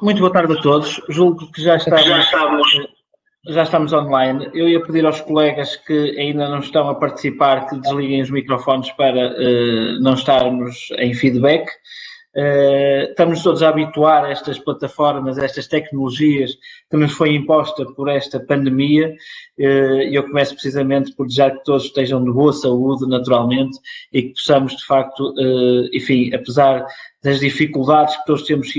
Muito boa tarde a todos. Julgo que já estamos online. Eu ia pedir aos colegas que ainda não estão a participar que desliguem os microfones para não estarmos em feedback. Estamos todos a habituar a estas plataformas, a estas tecnologias que nos foi imposta por esta pandemia. Eu começo precisamente por desejar que todos estejam de boa saúde, naturalmente, e que possamos, de facto, enfim, apesar das dificuldades que todos temos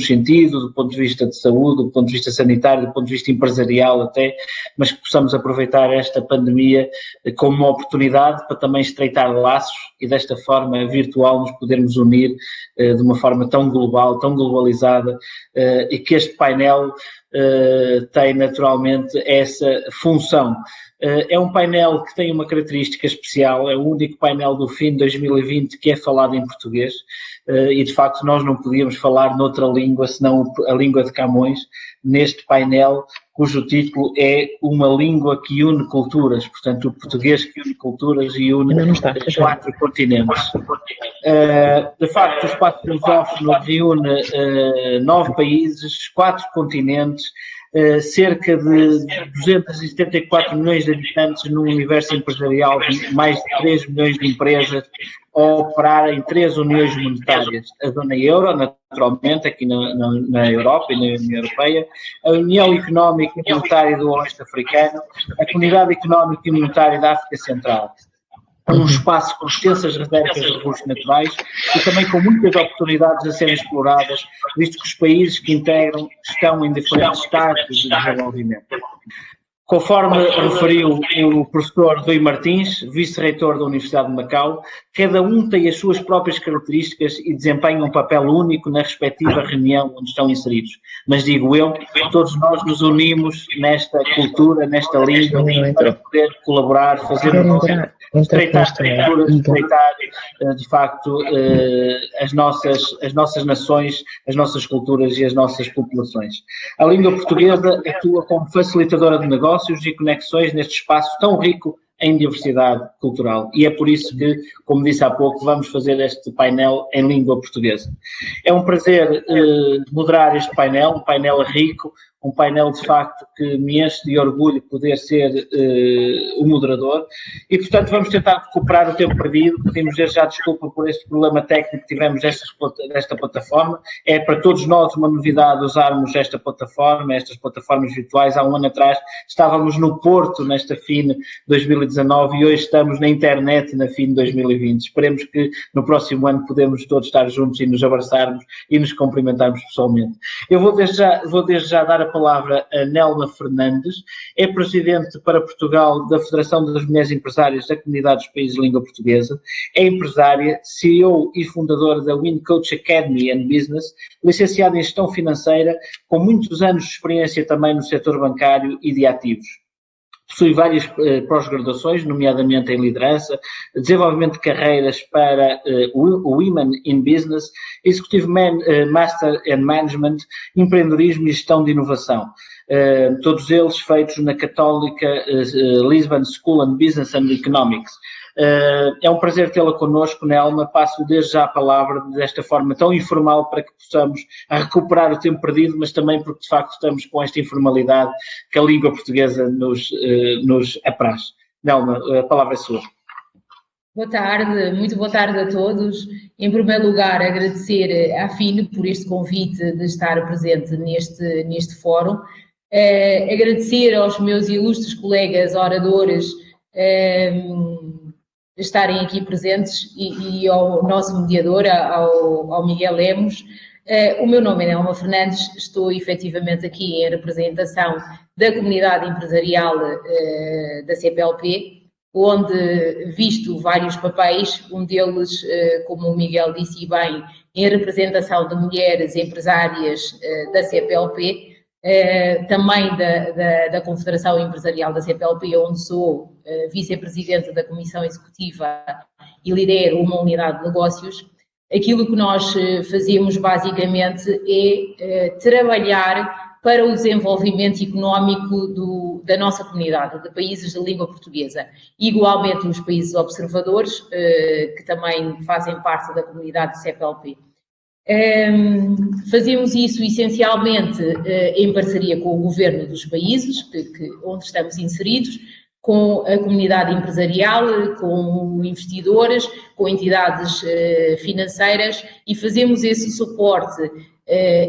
sentido, do ponto de vista de saúde, do ponto de vista sanitário, do ponto de vista empresarial até, mas que possamos aproveitar esta pandemia como uma oportunidade para também estreitar laços e desta forma virtual nos podermos unir de uma forma tão global, tão globalizada, e que este painel tem naturalmente essa função. É um painel que tem uma característica especial, é o único painel do fim de 2020 que é falado em português, e de facto nós não podíamos falar noutra língua senão a língua de Camões, neste painel cujo título é Uma Língua que Une Culturas, portanto o português que une culturas e une 4 continentes. De facto o espaço filosófico reúne 9 países, 4 continentes, cerca de 274 milhões de habitantes num universo empresarial de mais de 3 milhões de empresas a operar em 3 uniões monetárias. A zona euro, naturalmente, aqui na Europa e na União Europeia, a União Económica e Monetária do Oeste Africano, a Comunidade Económica e Monetária da África Central. Um espaço com extensas reservas de recursos naturais e também com muitas oportunidades a serem exploradas, visto que os países que integram estão em diferentes estágios de desenvolvimento. Conforme referiu o professor Rui Martins, vice-reitor da Universidade de Macau, cada um tem as suas próprias características e desempenha um papel único na respectiva reunião onde estão inseridos. Mas digo eu, todos nós nos unimos nesta cultura, nesta língua, para poder colaborar, fazer estreitar de facto as nossas nações, as nossas culturas e as nossas populações. A língua portuguesa atua como facilitadora de negócios e conexões neste espaço tão rico em diversidade cultural. E é por isso que, como disse há pouco, vamos fazer este painel em língua portuguesa. É um prazer moderar este painel, um painel rico, um painel de facto que me enche de orgulho poder ser o moderador e, portanto, vamos tentar recuperar o tempo perdido. Pedimos desde já desculpa por este problema técnico que tivemos desta plataforma. É para todos nós uma novidade usarmos esta plataforma, estas plataformas virtuais. Há um ano atrás estávamos no Porto, nesta FIN 2019, e hoje estamos na internet na FIN 2020. Esperemos que no próximo ano podemos todos estar juntos e nos abraçarmos e nos cumprimentarmos pessoalmente. Eu vou desde já dar a palavra a Nelma Fernandes, é presidente para Portugal da Federação das Mulheres Empresárias da Comunidade dos Países de Língua Portuguesa, é empresária, CEO e fundadora da WinCoach Academy and Business, licenciada em Gestão Financeira, com muitos anos de experiência também no setor bancário e de ativos. Possui várias pós-graduações, nomeadamente em liderança, desenvolvimento de carreiras para Women in Business, Executive Master and Management, empreendedorismo e gestão de inovação. Todos eles feitos na Católica Lisbon School of Business and Economics. É um prazer tê-la connosco, Nelma. Passo desde já a palavra desta forma tão informal para que possamos recuperar o tempo perdido, mas também porque de facto estamos com esta informalidade que a língua portuguesa nos apraz. Nelma, a palavra é sua. Boa tarde, muito boa tarde a todos. Em primeiro lugar, agradecer à FIN por este convite de estar presente neste fórum. Agradecer aos meus ilustres colegas oradores estarem aqui presentes e ao nosso mediador, ao Miguel Lemos. O meu nome é Nelma Fernandes, estou efetivamente aqui em representação da comunidade empresarial da CPLP, onde visto vários papéis, um deles, como o Miguel disse bem, em representação de mulheres empresárias da CPLP, também da Confederação Empresarial da CPLP, onde sou vice-presidente da Comissão Executiva e lidero uma unidade de negócios. Aquilo que nós fazemos basicamente é trabalhar para o desenvolvimento económico da nossa comunidade, de países de língua portuguesa. Igualmente os países observadores, que também fazem parte da comunidade CPLP. Fazemos isso essencialmente em parceria com o governo dos países onde estamos inseridos, com a comunidade empresarial, com investidores, com entidades financeiras, e fazemos esse suporte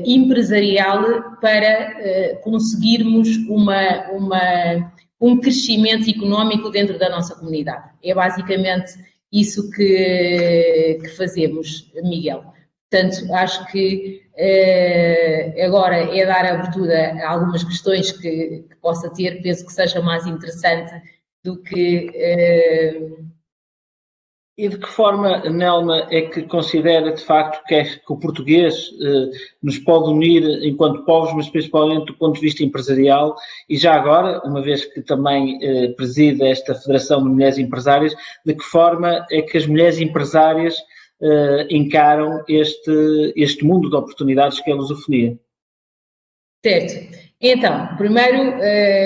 empresarial para conseguirmos um crescimento económico dentro da nossa comunidade. É basicamente isso que fazemos, Miguel. Portanto, acho que agora é dar abertura a algumas questões que possa ter, penso que seja mais interessante do que... E de que forma, Nelma, é que considera de facto que o português nos pode unir enquanto povos, mas principalmente do ponto de vista empresarial, e já agora, uma vez que também preside esta Federação de Mulheres Empresárias, de que forma é que as mulheres empresárias encaram este mundo de oportunidades que é a lusofonia? Certo. Então, primeiro,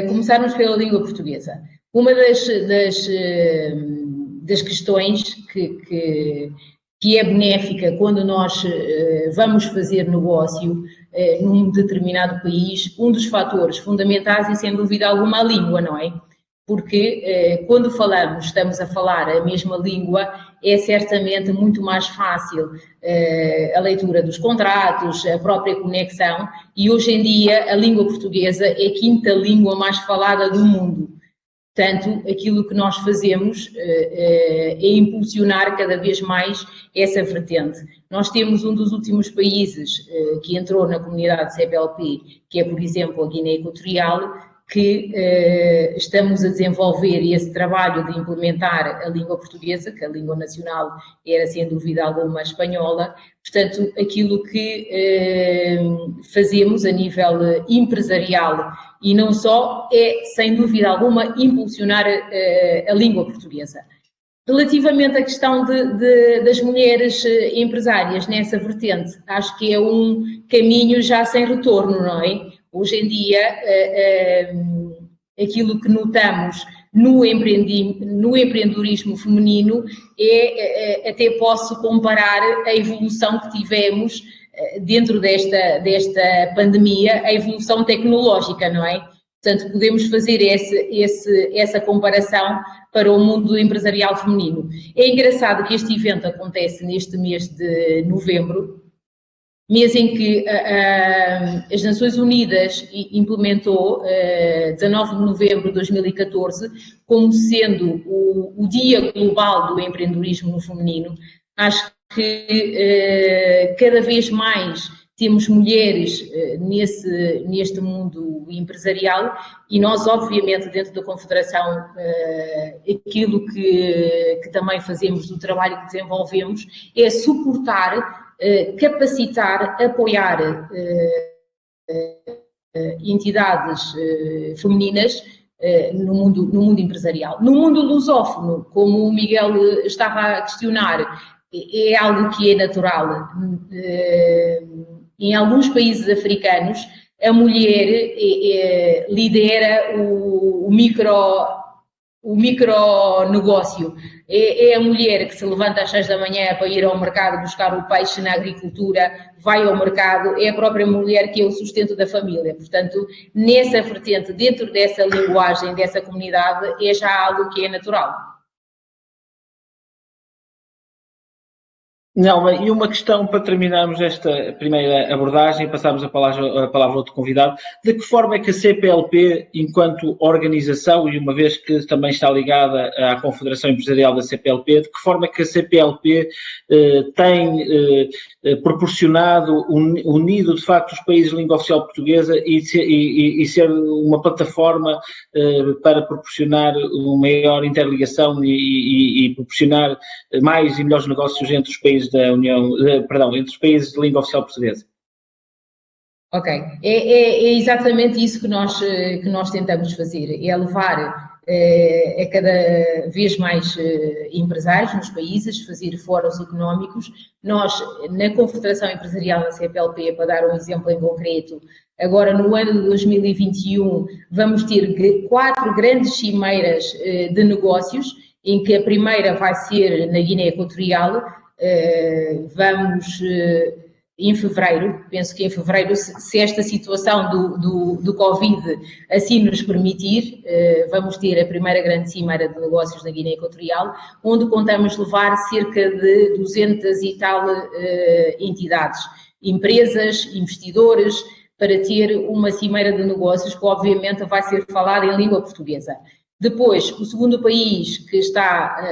começarmos pela língua portuguesa. Uma das questões que é benéfica quando nós vamos fazer negócio num determinado país, um dos fatores fundamentais é, sem dúvida alguma, a língua, não é? Porque quando estamos a falar a mesma língua, é certamente muito mais fácil a leitura dos contratos, a própria conexão, e hoje em dia a língua portuguesa é a quinta língua mais falada do mundo. Portanto, aquilo que nós fazemos é impulsionar cada vez mais essa vertente. Nós temos um dos últimos países que entrou na comunidade CPLP, que é, por exemplo, a Guiné Equatorial, que estamos a desenvolver esse trabalho de implementar a língua portuguesa, que a língua nacional era, sem dúvida alguma, a espanhola. Portanto, aquilo que fazemos a nível empresarial e não só é, sem dúvida alguma, impulsionar a língua portuguesa. Relativamente à questão das mulheres empresárias nessa vertente, acho que é um caminho já sem retorno, não é? Hoje em dia, aquilo que notamos no empreendedorismo feminino até posso comparar a evolução que tivemos dentro desta pandemia, a evolução tecnológica, não é? Portanto, podemos fazer essa comparação para o mundo empresarial feminino. É engraçado que este evento acontece neste mês de novembro, mês em que as Nações Unidas implementou, 19 de novembro de 2014, como sendo o Dia Global do Empreendedorismo no Feminino. Acho que cada vez mais temos mulheres neste mundo empresarial e nós, obviamente, dentro da Confederação, aquilo que também fazemos, do trabalho que desenvolvemos, é suportar, capacitar, apoiar entidades femininas no mundo empresarial. No mundo lusófono, como o Miguel estava a questionar, é algo que é natural. Em alguns países africanos, a mulher lidera o micronegócio. É a mulher que se levanta às 6 da manhã para ir ao mercado buscar o peixe na agricultura, vai ao mercado, é a própria mulher que é o sustento da família. Portanto, nessa vertente, dentro dessa linguagem, dessa comunidade, é já algo que é natural. Nelma, e uma questão para terminarmos esta primeira abordagem e passarmos a palavra ao outro convidado. De que forma é que a CPLP, enquanto organização, e uma vez que também está ligada à Confederação Empresarial da CPLP, de que forma é que a CPLP tem proporcionado, unido de facto os países de língua oficial portuguesa e ser uma plataforma para proporcionar uma maior interligação e proporcionar mais e melhores negócios entre os países da União, entre os países de língua oficial portuguesa? Ok, é exatamente isso que nós tentamos fazer, é levar a cada vez mais empresários nos países, fazer fóruns económicos. Nós, na Confederação Empresarial da CPLP, para dar um exemplo em concreto, agora no ano de 2021 vamos ter 4 grandes cimeiras de negócios, em que a primeira vai ser na Guiné Equatorial. em fevereiro, penso que em fevereiro, se esta situação do Covid assim nos permitir, vamos ter a primeira grande cimeira de negócios na Guiné Equatorial, onde contamos levar cerca de 200 e tal entidades, empresas, investidores, para ter uma cimeira de negócios que obviamente vai ser falada em língua portuguesa. Depois, o segundo país que está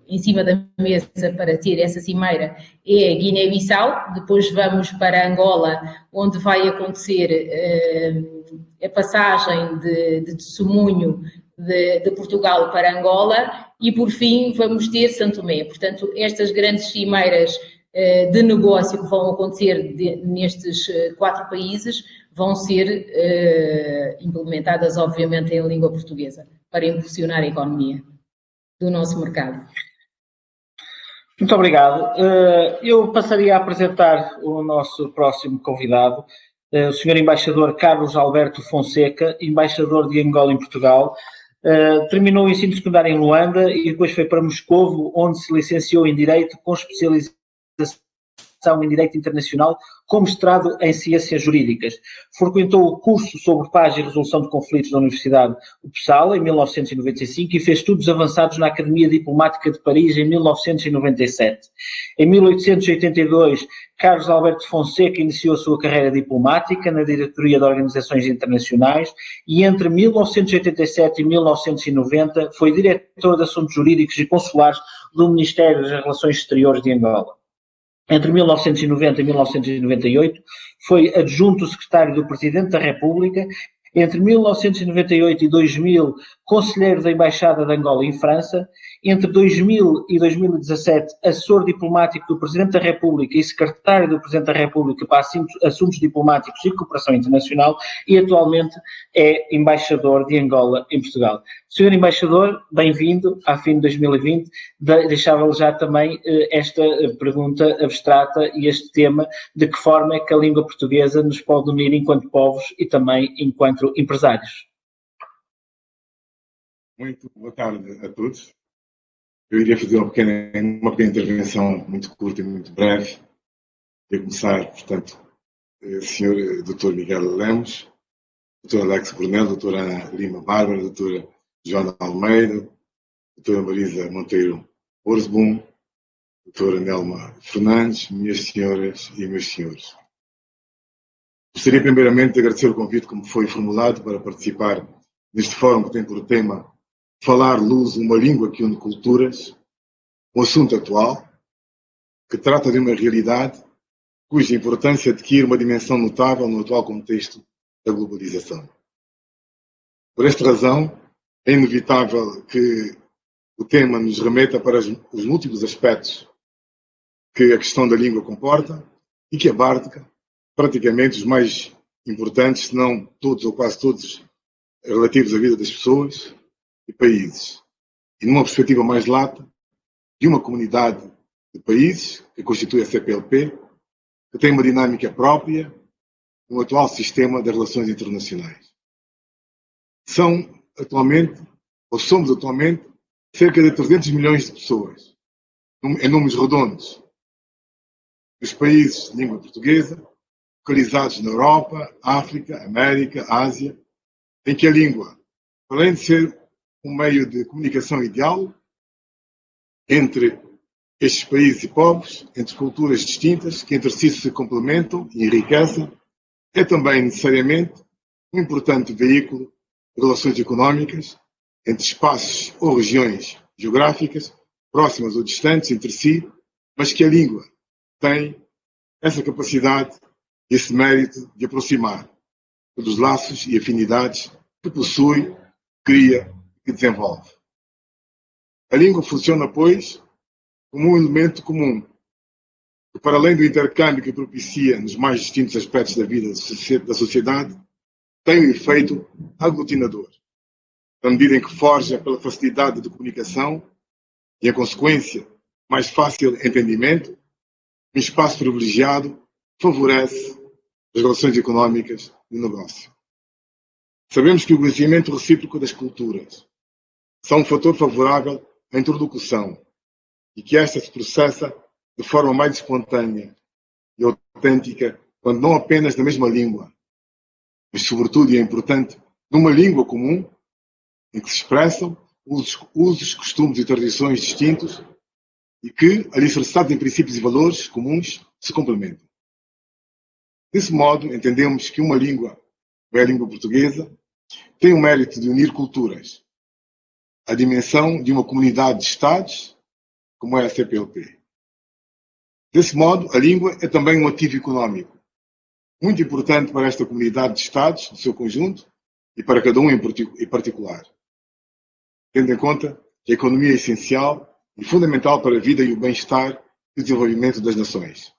em cima da mesa para ter essa cimeira é Guiné-Bissau, depois vamos para Angola, onde vai acontecer a passagem de testemunho de Portugal para Angola e, por fim, vamos ter Santo Tomé. Portanto, estas grandes cimeiras de negócio que vão acontecer nestes 4 países vão ser implementadas, obviamente, em língua portuguesa, para impulsionar a economia do nosso mercado. Muito obrigado. Eu passaria a apresentar o nosso próximo convidado, o Sr. Embaixador Carlos Alberto Fonseca, embaixador de Angola em Portugal. Terminou o ensino secundário em Luanda e depois foi para Moscovo, onde se licenciou em Direito com especialização em Direito Internacional com mestrado em Ciências Jurídicas. Frequentou o curso sobre paz e resolução de conflitos da Universidade Uppsala em 1995 e fez estudos avançados na Academia Diplomática de Paris em 1997. Em 1882, Carlos Alberto Fonseca iniciou a sua carreira diplomática na diretoria de organizações internacionais e entre 1987 e 1990 foi diretor de Assuntos Jurídicos e Consulares do Ministério das Relações Exteriores de Angola. Entre 1990 e 1998, foi adjunto secretário do Presidente da República. Entre 1998 e 2000, conselheiro da Embaixada de Angola em França. Entre 2000 e 2017, assessor diplomático do Presidente da República e secretário do Presidente da República para Assuntos Diplomáticos e Cooperação Internacional e atualmente é embaixador de Angola em Portugal. Senhor Embaixador, bem-vindo à FIN 2020. Deixava-lhe já também esta pergunta abstrata e este tema, de que forma é que a língua portuguesa nos pode unir enquanto povos e também enquanto empresários. Muito boa tarde a todos. Eu iria fazer uma pequena intervenção muito curta e muito breve. Ia começar, portanto, Sr. Dr. Miguel Lemos, Dr. Alex Brunel, Dr. Ana Lima Bárbara, Dr. Joana Almeida, Dra. Marisa Monteiro Orzbum, Dra. Nelma Fernandes, minhas senhoras e meus senhores. Gostaria primeiramente de agradecer o convite que me foi formulado para participar neste fórum que tem por tema Falar Luso, uma língua que une culturas, um assunto atual, que trata de uma realidade cuja importância adquire uma dimensão notável no atual contexto da globalização. Por esta razão, é inevitável que o tema nos remeta para os múltiplos aspectos que a questão da língua comporta e que abarca praticamente os mais importantes, se não todos ou quase todos, relativos à vida das pessoas e países. E numa perspectiva mais lata, de uma comunidade de países, que constitui a CPLP, que tem uma dinâmica própria no atual sistema das relações internacionais. Somos atualmente, cerca de 300 milhões de pessoas, em números redondos, dos países de língua portuguesa, localizados na Europa, África, América, Ásia, em que a língua, além de ser um meio de comunicação e diálogo entre estes países e povos, entre culturas distintas, que entre si se complementam e enriquecem, é também necessariamente um importante veículo de relações económicas entre espaços ou regiões geográficas, próximas ou distantes entre si, mas que a língua tem essa capacidade, esse mérito de aproximar dos laços e afinidades que possui, cria e desenvolve. A língua funciona, pois, como um elemento comum, que, para além do intercâmbio que propicia nos mais distintos aspectos da vida da sociedade, tem um efeito aglutinador, na medida em que forja pela facilidade de comunicação e, em consequência, mais fácil entendimento, um espaço privilegiado favorece as relações económicas e o negócio. Sabemos que o conhecimento recíproco das culturas são um fator favorável à introdução e que esta se processa de forma mais espontânea e autêntica, quando não apenas na mesma língua, mas sobretudo, e é importante, numa língua comum, em que se expressam usos, costumes e tradições distintos e que, alicerçados em princípios e valores comuns, se complementam. Desse modo, entendemos que uma língua, a língua portuguesa, tem o mérito de unir culturas, a dimensão de uma comunidade de Estados, como é a CPLP. Desse modo, a língua é também um ativo económico, muito importante para esta comunidade de Estados, no seu conjunto, e para cada um em particular, tendo em conta que a economia é essencial e fundamental para a vida e o bem-estar e o desenvolvimento das nações.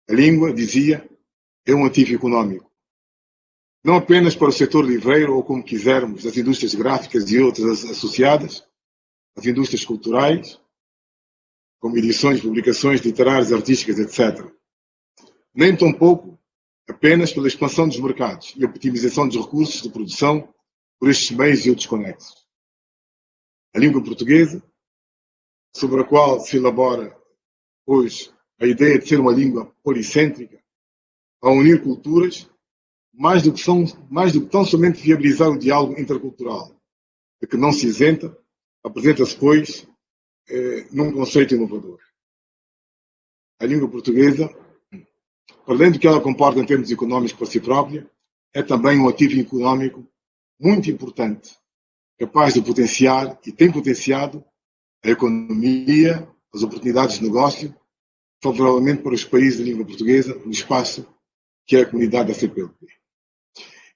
A língua, dizia, é um ativo económico, não apenas para o setor livreiro ou, como quisermos, as indústrias gráficas e outras associadas, as indústrias culturais, como edições, publicações literárias, artísticas, etc. Nem tampouco apenas pela expansão dos mercados e a optimização dos recursos de produção por estes meios e outros conexos. A língua portuguesa, sobre a qual se elabora hoje a ideia de ser uma língua policêntrica, a unir culturas, mais do que tão somente viabilizar o diálogo intercultural, de que não se isenta, apresenta-se, pois, num conceito inovador. A língua portuguesa, para além do que ela comporta em termos económicos para si própria, é também um ativo económico muito importante, capaz de potenciar e tem potenciado a economia, as oportunidades de negócio, favoravelmente para os países de língua portuguesa, no espaço que é a comunidade da CPLP.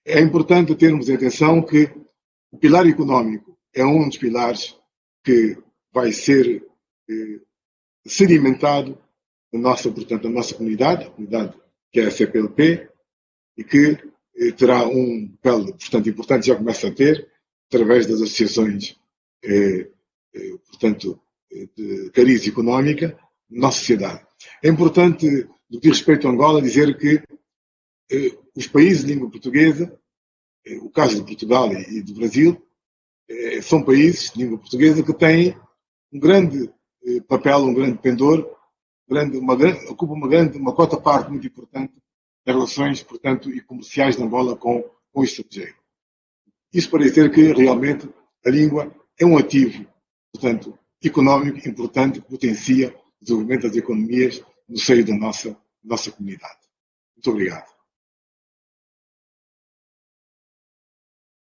É importante termos em atenção que o pilar económico é um dos pilares que vai ser sedimentado na nossa comunidade, a comunidade que é a CPLP, e que terá um papel, portanto, importante, já começa a ter, através das associações, portanto, de cariz económica, na nossa sociedade. É importante, no que diz respeito a Angola, dizer que os países de língua portuguesa, o caso de Portugal e do Brasil, são países de língua portuguesa que têm um grande papel, um grande pendor, ocupa uma cota parte muito importante das relações, portanto, e comerciais de Angola com o estrangeiro. Isso para dizer que, realmente, a língua é um ativo, portanto, económico importante que potencia o desenvolvimento das economias no seio da nossa comunidade. Muito obrigado.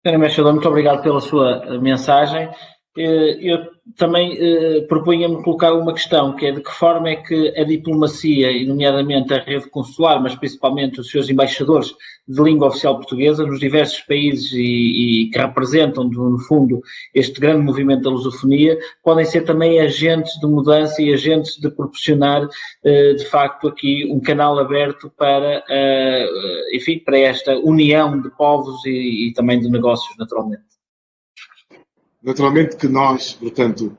Sr. Embaixador, muito obrigado pela sua mensagem. Eu também propunha-me colocar uma questão, que é de que forma é que a diplomacia, e nomeadamente a rede consular, mas principalmente os seus embaixadores de língua oficial portuguesa nos diversos países e que representam, no fundo, este grande movimento da lusofonia, podem ser também agentes de mudança e agentes de proporcionar, de facto, aqui um canal aberto para, enfim, para esta união de povos e também de negócios, naturalmente. Naturalmente que nós, portanto,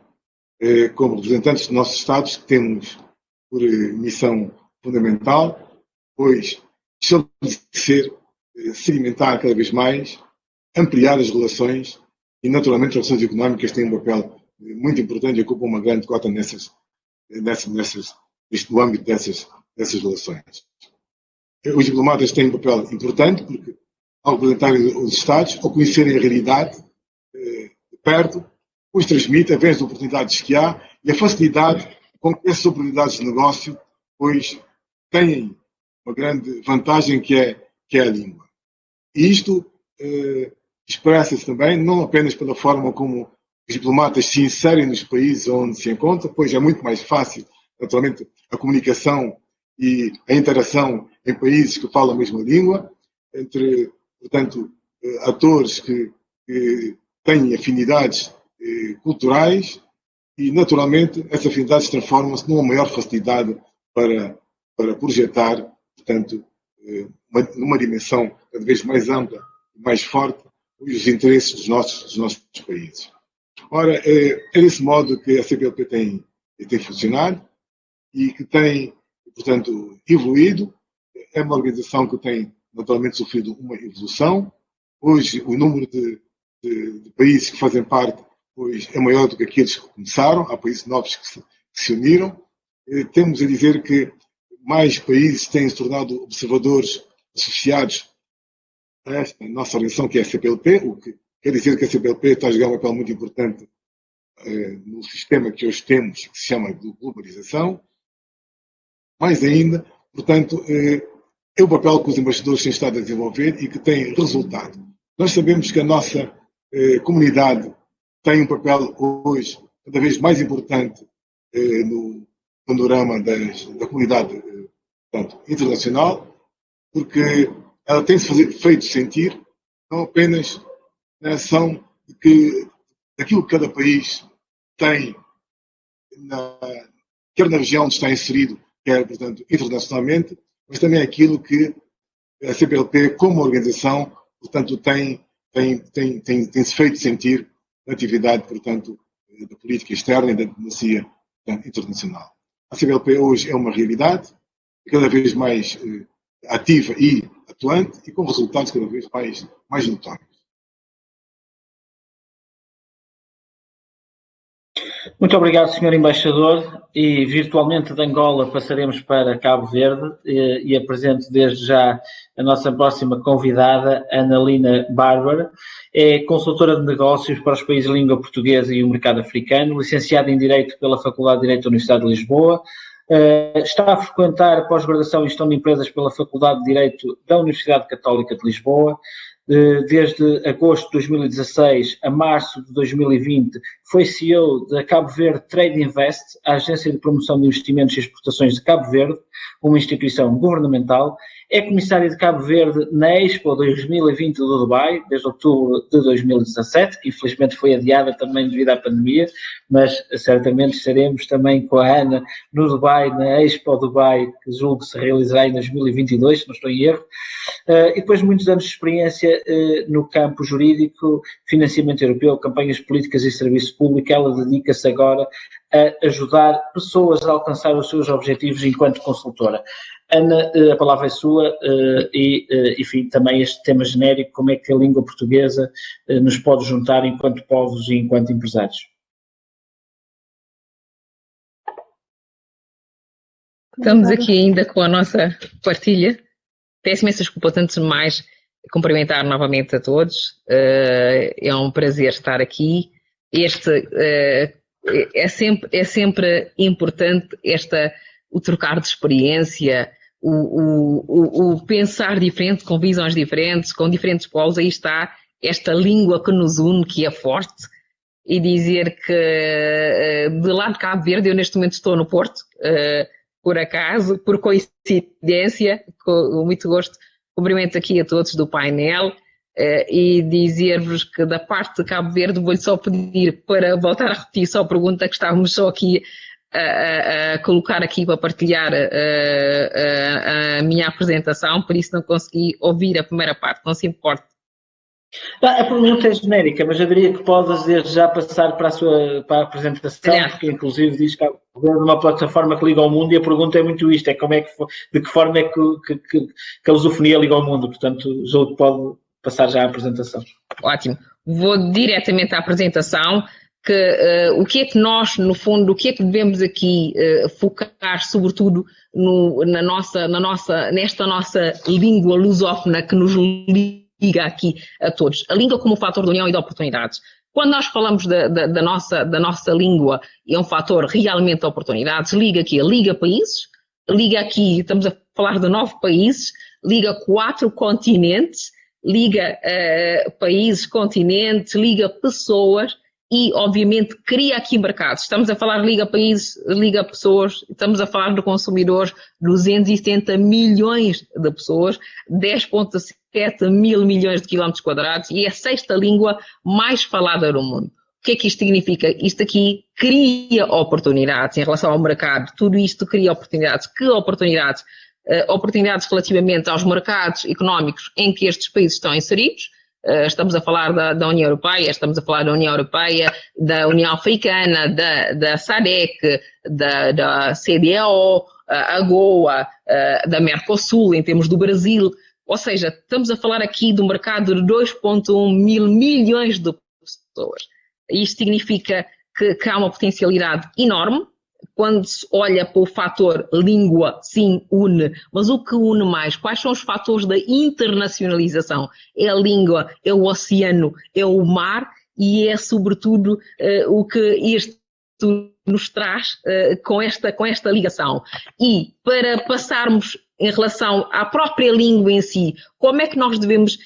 como representantes dos nossos Estados, temos por missão fundamental, pois, estabelecer, sedimentar cada vez mais, ampliar as relações e, naturalmente, as relações económicas têm um papel muito importante e ocupam uma grande cota no âmbito dessas relações. Os diplomatas têm um papel importante porque, ao representarem os Estados, ao conhecerem a realidade perto, os transmite através das oportunidades que há e a facilidade com que essas oportunidades de negócio, pois, têm uma grande vantagem que é a língua. E isto expressa-se também não apenas pela forma como os diplomatas se inserem nos países onde se encontram, pois é muito mais fácil, naturalmente, a comunicação e a interação em países que falam a mesma língua, entre, portanto, atores que têm afinidades culturais e, naturalmente, essas afinidades transformam-se numa maior facilidade para projetar, portanto, numa dimensão cada vez mais ampla e mais forte os interesses dos nossos países. Ora, é desse modo que a CPLP tem funcionado e que tem, portanto, evoluído. É uma organização que tem, naturalmente, sofrido uma evolução. Hoje, o número de países que fazem parte, pois, é maior do que aqueles que começaram. Há países novos que se uniram. Temos a dizer que mais países têm se tornado observadores associados a esta nossa organização, que é a CPLP, o que quer dizer que a CPLP está a jogar um papel muito importante no sistema que hoje temos, que se chama de globalização. Mais ainda, portanto, é o papel que os embaixadores têm estado a desenvolver e que tem resultado. Nós sabemos que a nossa comunidade tem um papel hoje cada vez mais importante no panorama da comunidade portanto, internacional, porque ela tem-se feito sentir não apenas na ação daquilo que cada país tem, quer na região onde está inserido, quer, portanto, internacionalmente, mas também aquilo que a CPLP, como organização, portanto, tem-se feito sentir na atividade, portanto, da política externa e da diplomacia internacional. A CPLP hoje é uma realidade, cada vez mais ativa e atuante e com resultados cada vez mais notórios. Muito obrigado, Sr. Embaixador, e virtualmente de Angola passaremos para Cabo Verde e apresento desde já a nossa próxima convidada, Annalina Bárbara. É consultora de negócios para os países de língua portuguesa e o mercado africano, licenciada em Direito pela Faculdade de Direito da Universidade de Lisboa, está a frequentar a pós-graduação em Gestão de Empresas pela Faculdade de Direito da Universidade Católica de Lisboa. Desde agosto de 2016 a março de 2020 foi CEO da Cabo Verde Trade Invest, a agência de promoção de investimentos e exportações de Cabo Verde, uma instituição governamental. É comissária de Cabo Verde na Expo 2020 do Dubai, desde outubro de 2017, que infelizmente foi adiada também devido à pandemia, mas certamente estaremos também com a Ana no Dubai, na Expo Dubai, que julgo que se realizará em 2022, se não estou em erro. E depois de muitos anos de experiência no campo jurídico, financiamento europeu, campanhas políticas e serviço público, ela dedica-se agora a ajudar pessoas a alcançar os seus objetivos enquanto consultora. Ana, a palavra é sua e, enfim, também este tema genérico, como é que a língua portuguesa nos pode juntar enquanto povos e enquanto empresários? Estamos aqui ainda com a nossa partilha. Peço imensas desculpas, antes de mais, cumprimentar novamente a todos. É um prazer estar aqui. É sempre importante o trocar de experiência, o pensar diferente, com visões diferentes, com diferentes polos. Aí está esta língua que nos une, que é forte, e dizer que de lá de Cabo Verde, eu neste momento estou no Porto, por acaso, por coincidência, com muito gosto, cumprimento aqui a todos do painel e dizer-vos que da parte de Cabo Verde vou-lhe só pedir para voltar a repetir só a pergunta que estávamos só aqui a colocar aqui para partilhar a minha apresentação, por isso não consegui ouvir a primeira parte, não se importe. A pergunta é genérica, mas eu diria que podes desde já passar para a apresentação, porque inclusive diz que há uma plataforma que liga ao mundo e a pergunta é muito isto, de que forma é que a lusofonia liga ao mundo, portanto, julgo que pode passar já à apresentação. Ótimo. Vou diretamente à apresentação, que o que é que nós, no fundo, o que é que devemos aqui focar, sobretudo, nesta nossa língua lusófona que nos liga aqui a todos. A língua como fator de união e de oportunidades. Quando nós falamos da nossa língua, é um fator realmente de oportunidades, liga países, liga aqui, estamos a falar de 9 países, liga 4 continentes, liga países, continentes, liga pessoas e, obviamente, cria aqui mercados. Estamos a falar de liga países, liga pessoas, estamos a falar de consumidores, 270 milhões de pessoas, 10,7 mil milhões de quilómetros quadrados e é a 6ª língua mais falada no mundo. O que é que isto significa? Isto aqui cria oportunidades em relação ao mercado, tudo isto cria oportunidades. Que oportunidades? Oportunidades relativamente aos mercados económicos em que estes países estão inseridos. Estamos a falar da União Europeia, estamos a falar da União Europeia, da União Africana, da SADC, da CDAO, a AGOA, da Mercosul, em termos do Brasil. Ou seja, estamos a falar aqui do mercado de 2,1 mil milhões de pessoas. Isto significa que há uma potencialidade enorme quando se olha para o fator língua, sim, une, mas o que une mais? Quais são os fatores da internacionalização? É a língua, é o oceano, é o mar e é, sobretudo, o que este nos traz com esta ligação. E para passarmos em relação à própria língua em si, como é que nós devemos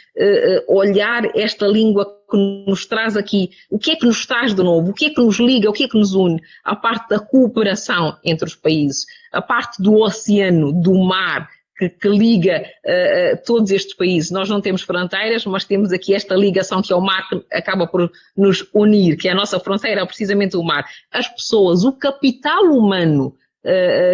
olhar esta língua que nos traz aqui? O que é que nos traz de novo? O que é que nos liga? O que é que nos une? A parte da cooperação entre os países, a parte do oceano, do mar, que liga todos estes países. Nós não temos fronteiras, mas temos aqui esta ligação que é o mar, que acaba por nos unir, que é a nossa fronteira, é precisamente o mar. As pessoas, o capital humano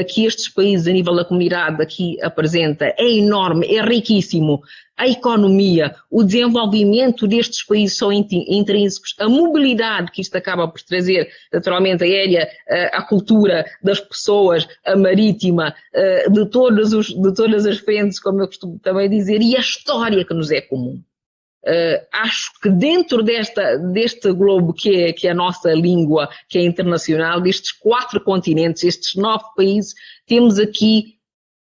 que estes países, a nível da comunidade, aqui apresenta, é enorme, é riquíssimo. A economia, o desenvolvimento destes países são intrínsecos, a mobilidade que isto acaba por trazer, naturalmente aérea, a cultura das pessoas, a marítima, de todas as frentes, como eu costumo também dizer, e a história que nos é comum. Acho que dentro deste globo que é a nossa língua, que é internacional, destes 4 continentes, estes 9 países, temos aqui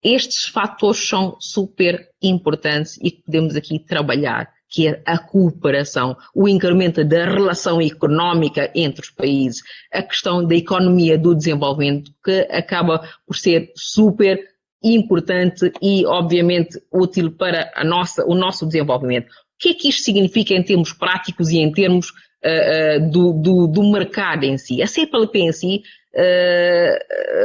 estes fatores são super importantes e que podemos aqui trabalhar, que é a cooperação, o incremento da relação económica entre os países, a questão da economia do desenvolvimento, que acaba por ser super importante e, obviamente, útil para o nosso desenvolvimento. O que é que isto significa em termos práticos e em termos do mercado em si? A CPLP em si,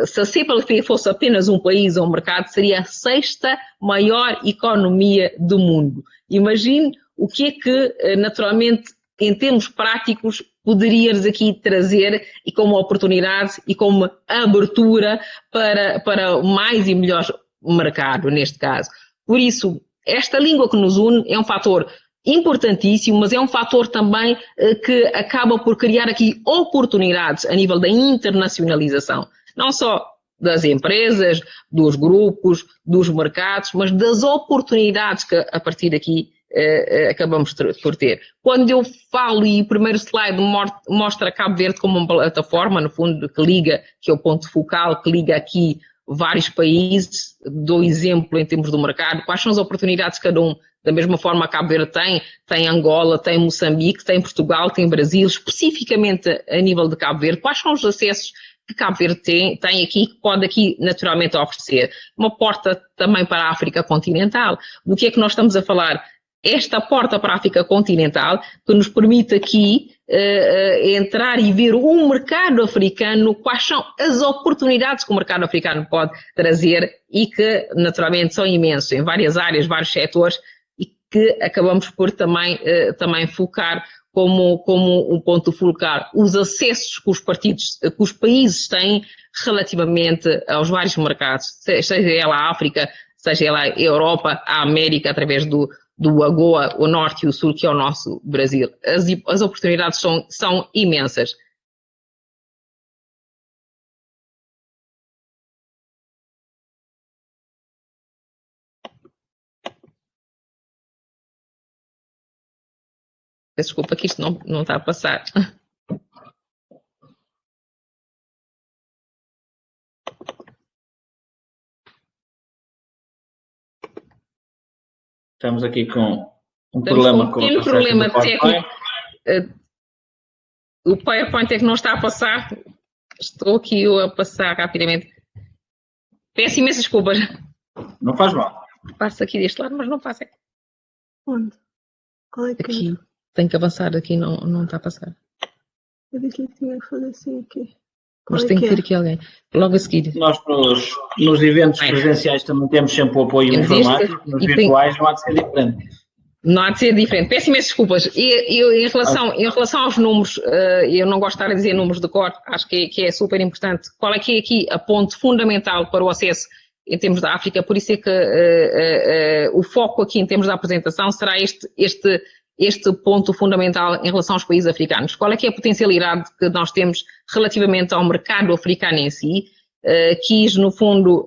se a CPLP fosse apenas um país ou um mercado, seria a 6ª maior economia do mundo. Imagine o que é que, naturalmente, em termos práticos, poderíamos aqui trazer e como oportunidade e como abertura para mais e melhor mercado, neste caso. Por isso, esta língua que nos une é um fator importantíssimo, mas é um fator também que acaba por criar aqui oportunidades a nível da internacionalização, não só das empresas, dos grupos, dos mercados, mas das oportunidades que a partir daqui acabamos por ter. Quando eu falo, e o primeiro slide mostra Cabo Verde como uma plataforma, no fundo, que liga, que é o ponto focal, que liga aqui vários países, dou exemplo em termos do mercado, quais são as oportunidades que cada um, da mesma forma Cabo Verde tem Angola, tem Moçambique, tem Portugal, tem Brasil, especificamente a nível de Cabo Verde, quais são os acessos que Cabo Verde tem aqui, que pode aqui naturalmente oferecer. Uma porta também para a África continental. Do que é que nós estamos a falar? Esta porta para a África continental, que nos permite aqui entrar e ver o mercado africano, quais são as oportunidades que o mercado africano pode trazer e que naturalmente são imensos em várias áreas, vários setores, e que acabamos por também focar como um ponto focal os acessos que os países têm relativamente aos vários mercados, seja ela a África, seja ela a Europa, a América, através do AGOA, o Norte e o Sul, que é o nosso Brasil. As oportunidades são imensas. Desculpa que isto não está a passar. Estamos aqui com um problema com o problema técnico. O PowerPoint é que não está a passar. Estou aqui eu a passar rapidamente. Peço imensas desculpas. Não faz mal. Passa aqui deste lado, mas não passa. Onde? Qual é que aqui. Tenho que avançar aqui, não está a passar. Eu disse que tinha que fazer assim aqui. Mas tem que ter aqui alguém. Logo a seguir. Nós nos eventos presenciais também temos sempre o apoio informático, nos virtuais não há de ser diferente. Não há de ser diferente. Peço imensas desculpas. Em relação aos números, eu não gosto de estar a dizer números de cor, acho que é super importante. Qual é que é aqui a ponto fundamental para o acesso em termos da África? Por isso é que o foco aqui em termos da apresentação será este ponto fundamental em relação aos países africanos. Qual é que é a potencialidade que nós temos relativamente ao mercado africano em si? Quis, no fundo,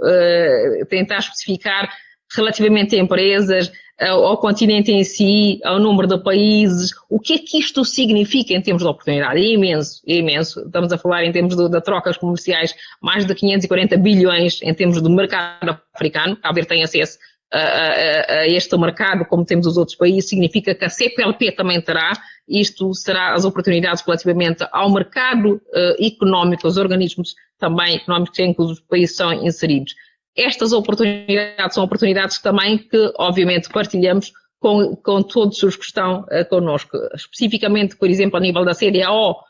tentar especificar relativamente a empresas, ao continente em si, ao número de países, o que é que isto significa em termos de oportunidade? É imenso, é imenso. Estamos a falar em termos de trocas comerciais, mais de 540 bilhões em termos do mercado africano. Cabo Verde tem acesso a este mercado, como temos os outros países, significa que a CPLP também terá. Isto será as oportunidades relativamente ao mercado económico, os organismos também económicos em que os países são inseridos. Estas oportunidades são oportunidades também que, obviamente, partilhamos com todos os que estão connosco. Especificamente, por exemplo, a nível da CDAO,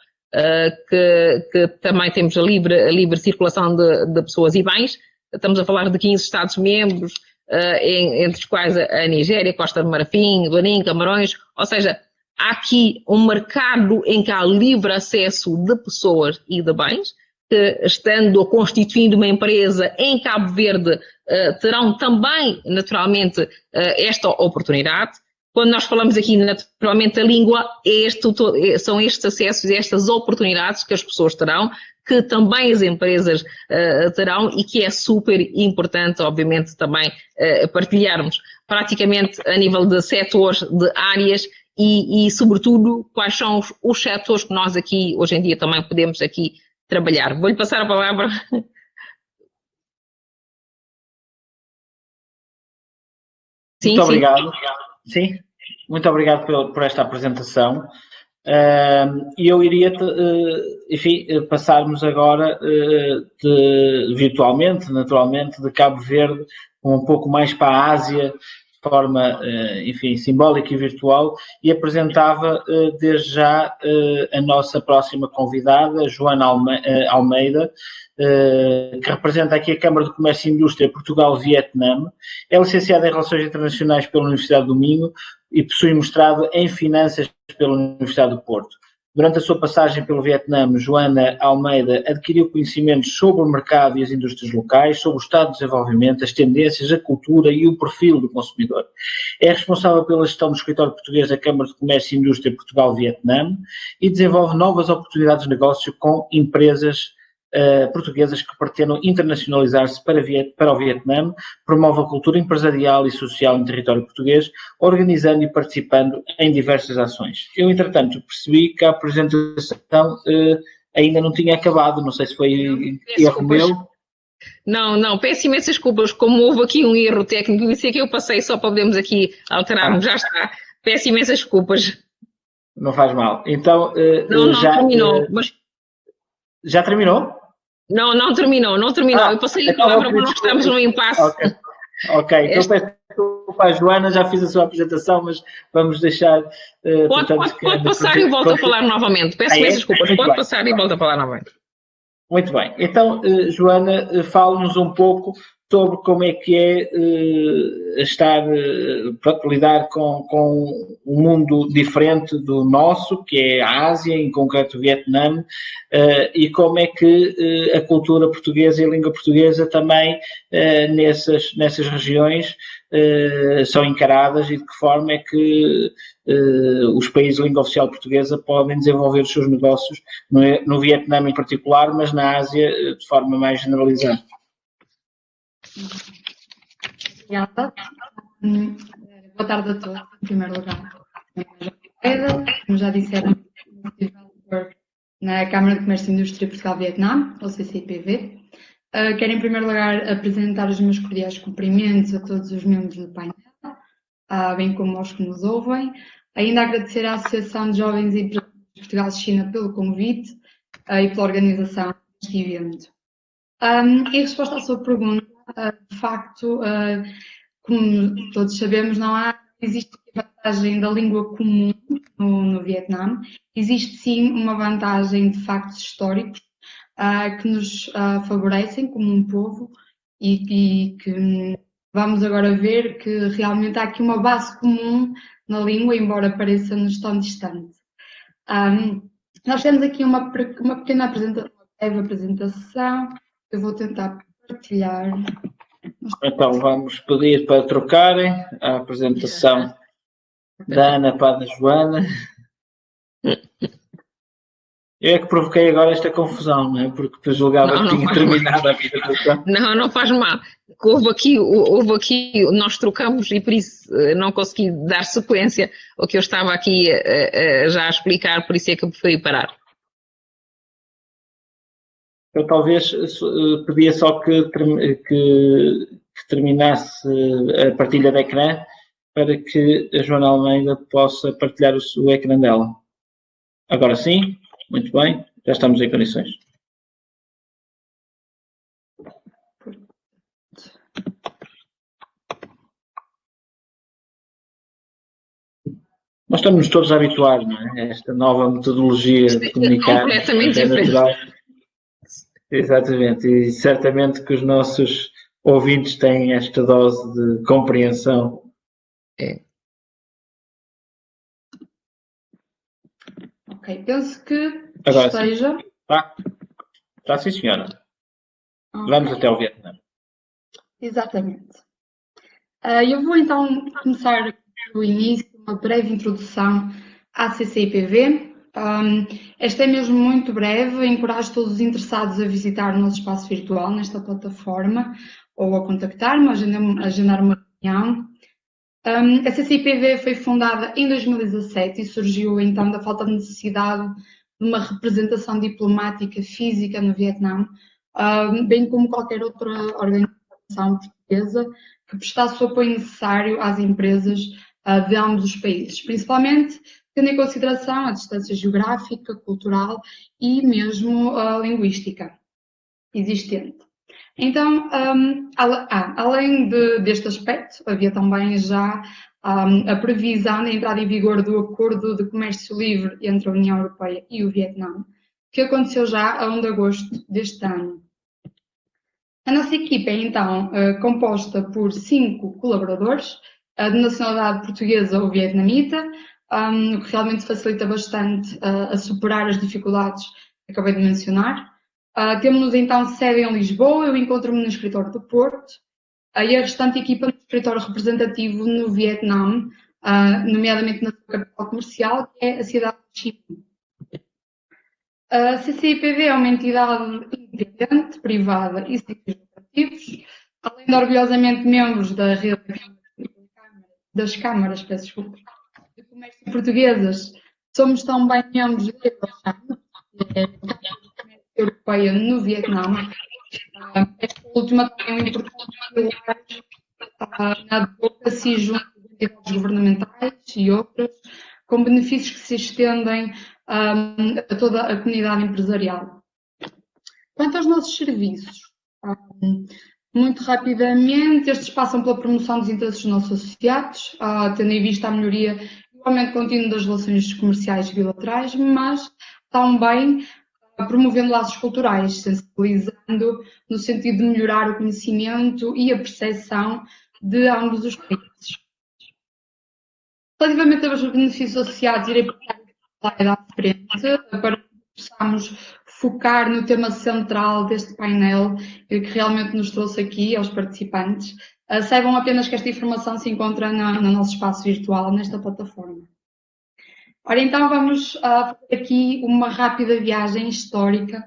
que também temos a livre circulação de pessoas e bens. Estamos a falar de 15 Estados-membros, entre os quais a Nigéria, Costa do Marfim, Benin, Camarões, ou seja, há aqui um mercado em que há livre acesso de pessoas e de bens, que estando ou constituindo uma empresa em Cabo Verde, terão também, naturalmente, esta oportunidade. Quando nós falamos aqui, naturalmente, a língua, são estes acessos e estas oportunidades que as pessoas terão, que também as empresas terão e que é super importante, obviamente, também partilharmos praticamente a nível de setores, de áreas e sobretudo, quais são os setores que nós aqui, hoje em dia, também podemos aqui trabalhar. Vou-lhe passar a palavra. Muito obrigado. Sim, muito obrigado por esta apresentação. E eu iria, enfim, passarmos agora virtualmente, naturalmente, de Cabo Verde um pouco mais para a Ásia, de forma, enfim, simbólica e virtual, e apresentava desde já a nossa próxima convidada, Joana Almeida, que representa aqui a Câmara de Comércio e Indústria Portugal-Vietnã. É licenciada em Relações Internacionais pela Universidade do Minho e possui mestrado em Finanças pela Universidade do Porto. Durante a sua passagem pelo Vietnã, Joana Almeida adquiriu conhecimentos sobre o mercado e as indústrias locais, sobre o estado de desenvolvimento, as tendências, a cultura e o perfil do consumidor. É responsável pela gestão do escritório português da Câmara de Comércio e Indústria Portugal-Vietnã e desenvolve novas oportunidades de negócio com empresas portuguesas que pretendam internacionalizar-se para o Vietnã, promove a cultura empresarial e social em território português, organizando e participando em diversas ações. Eu, entretanto, percebi que a apresentação ainda não tinha acabado, não sei se foi erro meu. Não, peço imensas desculpas, como houve aqui um erro técnico, isso é que eu passei só para podermos aqui alterarmos, já está. Peço imensas desculpas. Não faz mal. Então, não terminou, mas... Já terminou? Não terminou. Eu passei a palavra porque nós estamos num impasse. Ok. Então peço desculpa à Joana, já fiz a sua apresentação, mas vamos deixar... Pode passar e volto a falar novamente. Peço desculpas, pode passar e volto a falar novamente. Muito bem. Então, Joana, fala-nos um pouco sobre como é que é lidar com um mundo diferente do nosso, que é a Ásia, em concreto o Vietnã, e como é que a cultura portuguesa e a língua portuguesa também nessas regiões são encaradas e de que forma é que os países de língua oficial portuguesa podem desenvolver os seus negócios, no Vietnã em particular, mas na Ásia de forma mais generalizada. Obrigada. Boa tarde a todos, em primeiro lugar. Como já disseram, na Câmara de Comércio e Indústria Portugal-Vietnã, ou CCIPV. Quero, em primeiro lugar, apresentar os meus cordiais cumprimentos a todos os membros do painel, bem como aos que nos ouvem. Ainda agradecer à Associação de Jovens Empresários de Portugal-China pelo convite e pela organização deste evento. Em resposta à sua pergunta, de facto, como todos sabemos, existe a vantagem da língua comum no Vietnã. Existe sim uma vantagem de factos históricos que nos favorecem como um povo e que vamos agora ver que realmente há aqui uma base comum na língua, embora pareça-nos tão distante. Nós temos aqui uma pequena breve apresentação. Eu vou tentar partilhar. Então vamos pedir para trocarem a apresentação da Ana para a da Joana. Eu é que provoquei agora esta confusão, não é? Porque depois julgava que tinha terminado a apresentação. Não faz mal. Houve aqui, nós trocamos e por isso não consegui dar sequência ao que eu estava aqui já a explicar, por isso é que eu preferi parar. Eu talvez pedia só que terminasse a partilha de ecrã para que a Joana Almeida possa partilhar o ecrã dela. Agora sim, muito bem, já estamos em condições. Nós estamos todos a habituar, não é? A esta nova metodologia de comunicar. Completamente é natural. diferente. Exatamente, e certamente que os nossos ouvintes têm esta dose de compreensão. Ok, penso que Agora esteja. Está sim, senhora. Okay. Vamos até ao Vietnã. Exatamente. Eu vou então começar do início, uma breve introdução à CCIPV. Esta é mesmo muito breve, encorajo todos os interessados a visitar o nosso espaço virtual nesta plataforma ou a contactar-me, agendar uma reunião. A CCIPV foi fundada em 2017 e surgiu então da falta de necessidade de uma representação diplomática física no Vietnã, bem como qualquer outra organização portuguesa que prestasse o apoio necessário às empresas de ambos os países, principalmente tendo em consideração a distância geográfica, cultural e mesmo linguística existente. Então, além deste aspecto, havia também já a previsão da entrada em vigor do Acordo de Comércio Livre entre a União Europeia e o Vietnã, que aconteceu já a 1 de agosto deste ano. A nossa equipa é, então, composta por 5 colaboradores, de nacionalidade portuguesa ou vietnamita, o que realmente facilita bastante a superar as dificuldades que acabei de mencionar. Temos então sede em Lisboa, eu encontro-me no escritório do Porto, e a restante equipa no escritório representativo no Vietnã, nomeadamente na sua capital comercial, que é a cidade de Chico. A CCIPV é uma entidade independente, privada e sem fins lucrativos, além de orgulhosamente membros da rede das câmaras, de comércio portuguesas, somos também membros da Eurocham, que é a Câmara Europeia no Vietnã. Esta última tem um importante pilar na advocacia junto de entidades governamentais e outras, com benefícios que se estendem a toda a comunidade empresarial. Quanto aos nossos serviços, muito rapidamente, estes passam pela promoção dos interesses dos nossos associados, tendo em vista a melhoria e o aumento contínuo das relações comerciais e bilaterais, mas também promovendo laços culturais, sensibilizando no sentido de melhorar o conhecimento e a percepção de ambos os países. Relativamente aos benefícios associados, irei passar a slide à frente para que possamos focar no tema central deste painel que realmente nos trouxe aqui aos participantes. Saibam apenas que esta informação se encontra no nosso espaço virtual, nesta plataforma. Ora, então vamos fazer aqui uma rápida viagem histórica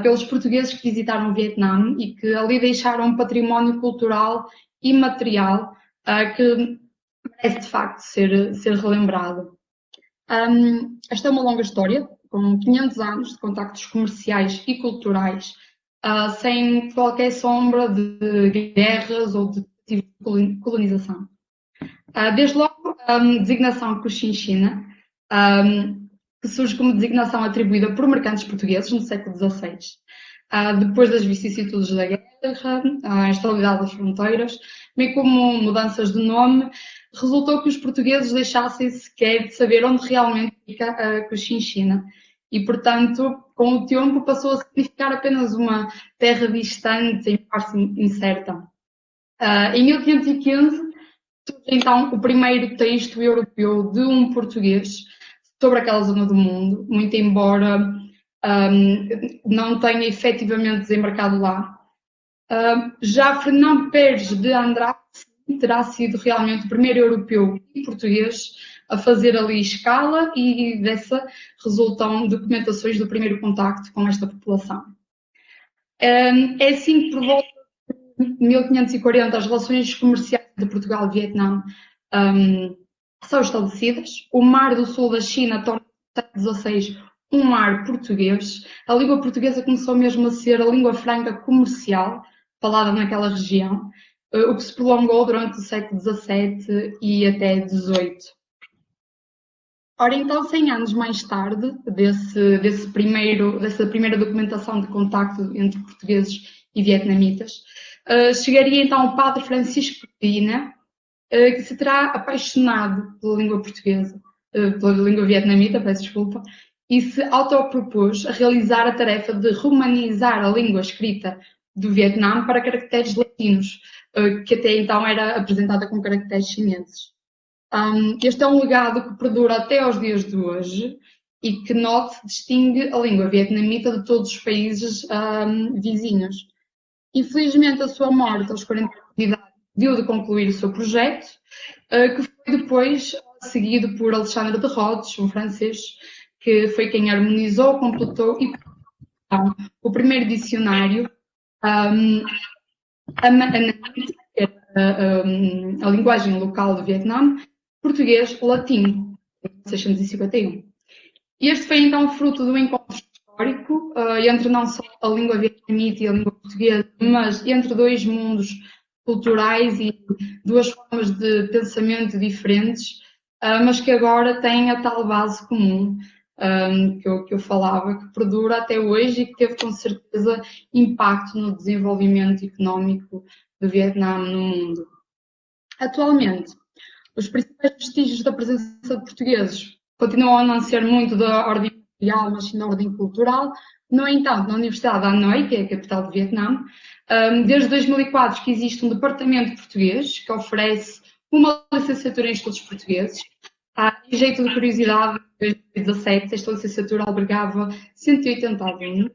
pelos portugueses que visitaram o Vietnã e que ali deixaram um património cultural e material que merece de facto ser relembrado. Esta é uma longa história, com 500 anos de contactos comerciais e culturais, sem qualquer sombra de guerras ou de colonização. Desde logo, a designação Cochinchina, que surge como designação atribuída por mercantes portugueses no século XVI. Depois das vicissitudes da guerra, a instabilidade das fronteiras, bem como mudanças de nome, resultou que os portugueses deixassem sequer de saber onde realmente fica a Cochinchina e, portanto, com o tempo passou a significar apenas uma terra distante e parte incerta. Em 1515, surge então o primeiro texto europeu de um português sobre aquela zona do mundo, muito embora não tenha efetivamente desembarcado lá. Já Fernão Pérez de Andrade terá sido realmente o primeiro europeu e português a fazer ali escala e dessa resultam documentações do primeiro contacto com esta população. É assim que por volta de 1540 as relações comerciais de Portugal e Vietnã são estabelecidas. O Mar do Sul da China torna-se no século XVI um mar português. A língua portuguesa começou mesmo a ser a língua franca comercial falada naquela região, o que se prolongou durante o século XVII e até XVIII. Ora, então, 100 anos mais tarde, dessa primeira documentação de contacto entre portugueses e vietnamitas, chegaria então o padre Francisco Pina, que se terá apaixonado pela língua portuguesa, pela língua vietnamita, peço desculpa, e se autopropôs a realizar a tarefa de romanizar a língua escrita do Vietnã para caracteres latinos, que até então era apresentada com caracteres chineses. Este é um legado que perdura até aos dias de hoje e que, note, distingue a língua vietnamita de todos os países vizinhos. Infelizmente, a sua morte aos 40 anos de idade deu de concluir o seu projeto, que foi depois seguido por Alexandre de Rhodes, um francês, que foi quem harmonizou, completou e o primeiro dicionário, a linguagem local do Vietnã, português-latim, em 1651. Este foi então fruto do encontro histórico entre não só a língua vietnamita e a língua portuguesa, mas entre dois mundos culturais e duas formas de pensamento diferentes, mas que agora têm a tal base comum que eu falava, que perdura até hoje e que teve com certeza impacto no desenvolvimento económico do Vietnã no mundo. Atualmente, os principais vestígios da presença de portugueses continuam a não ser muito da ordem material, mas sim da ordem cultural. No entanto, na Universidade de Hanoi, que é a capital do Vietnã, desde 2004 que existe um departamento português que oferece uma licenciatura em estudos portugueses. Em jeito de curiosidade, em 2017, esta licenciatura albergava 180 alunos.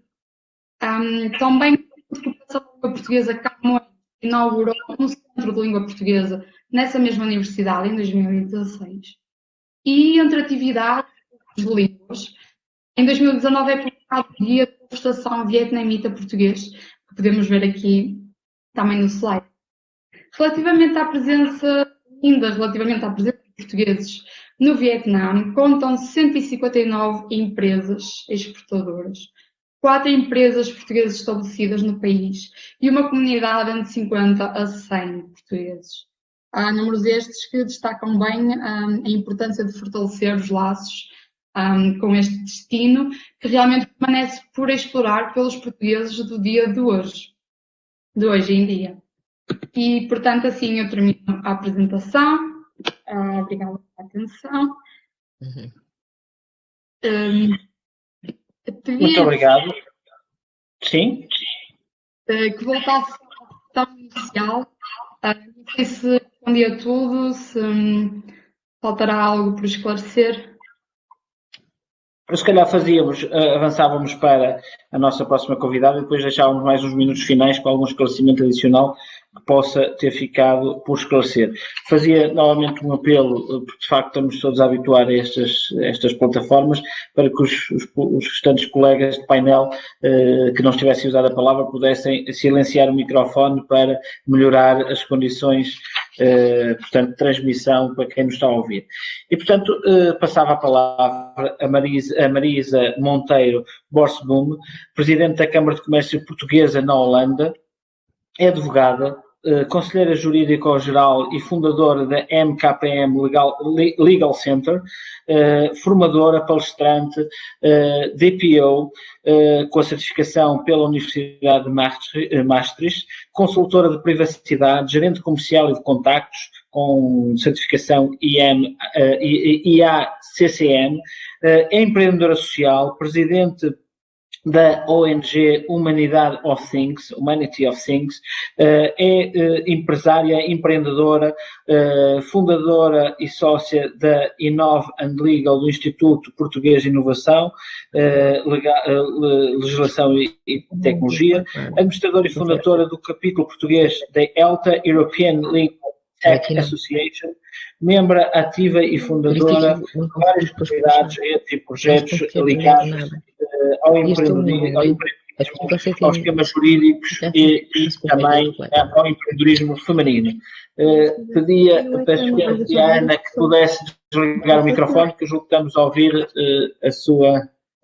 Também a Corporação de Língua Portuguesa Camões inaugurou um centro de língua portuguesa nessa mesma universidade, em 2016. E entre atividades de línguas, em 2019 é publicado o Guia de Conversação Vietnamita Português, que podemos ver aqui também no slide. Relativamente à presença de portugueses no Vietnã, contam 159 empresas exportadoras, 4 empresas portuguesas estabelecidas no país e uma comunidade entre 50 a 100 portugueses. Há números estes que destacam bem a importância de fortalecer os laços com este destino, que realmente permanece por explorar pelos portugueses do dia de hoje em dia. E, portanto, assim eu termino a apresentação. Obrigada pela atenção. Muito obrigado. Sim? Que voltasse à questão inicial. Não sei se respondi a tudo, se faltará algo por esclarecer. Se calhar avançávamos para a nossa próxima convidada e depois deixávamos mais uns minutos finais com algum esclarecimento adicional que possa ter ficado por esclarecer. Fazia novamente um apelo, porque de facto estamos todos a habituar a estas plataformas, para que os restantes colegas de painel que não estivessem usado a palavra pudessem silenciar o microfone para melhorar as condições, portanto, de transmissão para quem nos está a ouvir. E, portanto, passava a palavra a Marisa Monteiro Borsboom, Presidente da Câmara de Comércio Portuguesa na Holanda, é advogada, conselheira jurídico-geral e fundadora da MKM Legal Center, formadora, palestrante, DPO, com a certificação pela Universidade de Maastricht, consultora de privacidade, gerente comercial e de contactos, com certificação IACCM, é empreendedora social, presidente da ONG Humanity of Things, é empresária, empreendedora, fundadora e sócia da Inove and Legal do Instituto Português de Inovação, Legislação e Tecnologia, administradora e fundadora do capítulo português da ELTA, European Legal Tech Association, membro ativa e fundadora de várias comunidades, redes e projetos ligados ao empreendedorismo, aos temas jurídicos e também ao empreendedorismo feminino. Peço à Ana que pudesse desligar o microfone, que julgo que estamos a ouvir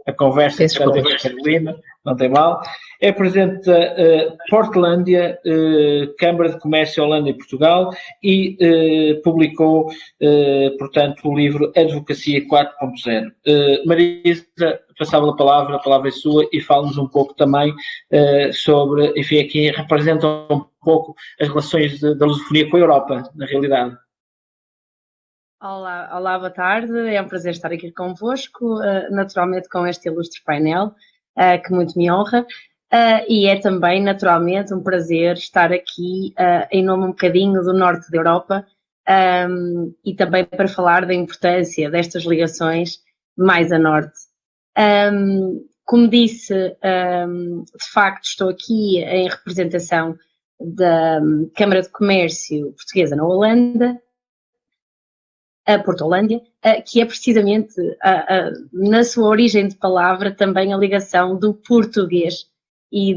a conversa com a Carolina, não tem mal. É presidente da Portlandia, Câmara de Comércio Holanda e Portugal, e publicou, portanto, o livro Advocacia 4.0. Marisa, passava a palavra é sua, e fala-nos um pouco também sobre, enfim, aqui representa um pouco as relações da lusofonia com a Europa, na realidade. Olá, boa tarde, é um prazer estar aqui convosco, naturalmente com este ilustre painel, que muito me honra, e é também, naturalmente, um prazer estar aqui em nome um bocadinho do norte da Europa, e também para falar da importância destas ligações mais a norte. Como disse, de facto estou aqui em representação da Câmara de Comércio Portuguesa na Holanda, a Portolândia, que é precisamente, na sua origem de palavra, também a ligação do português e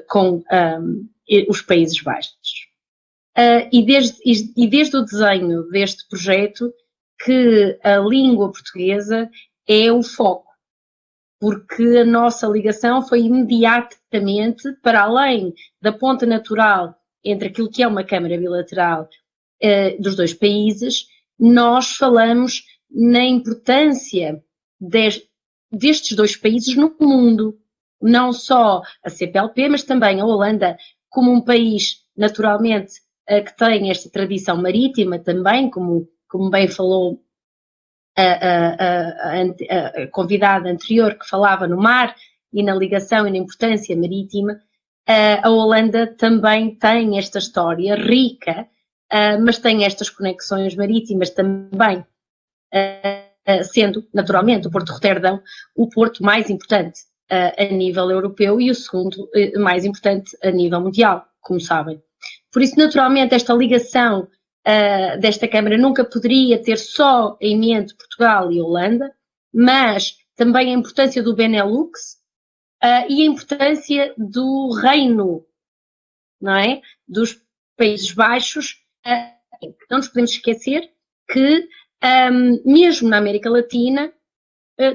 com os Países Baixos. E desde o desenho deste projeto, que a língua portuguesa é o foco, porque a nossa ligação foi imediatamente, para além da ponte natural entre aquilo que é uma Câmara bilateral dos dois países, nós falamos na importância destes dois países no mundo, não só a CPLP, mas também a Holanda, como um país, naturalmente, que tem esta tradição marítima também, como bem falou a convidada anterior, que falava no mar e na ligação e na importância marítima. A Holanda também tem esta história rica, mas tem estas conexões marítimas também, sendo, naturalmente, o Porto de Roterdão o porto mais importante a nível europeu e o segundo mais importante a nível mundial, como sabem. Por isso, naturalmente, esta ligação desta Câmara nunca poderia ter só em mente Portugal e Holanda, mas também a importância do Benelux e a importância do reino, não é? Dos Países Baixos. Não nos podemos esquecer que, mesmo na América Latina,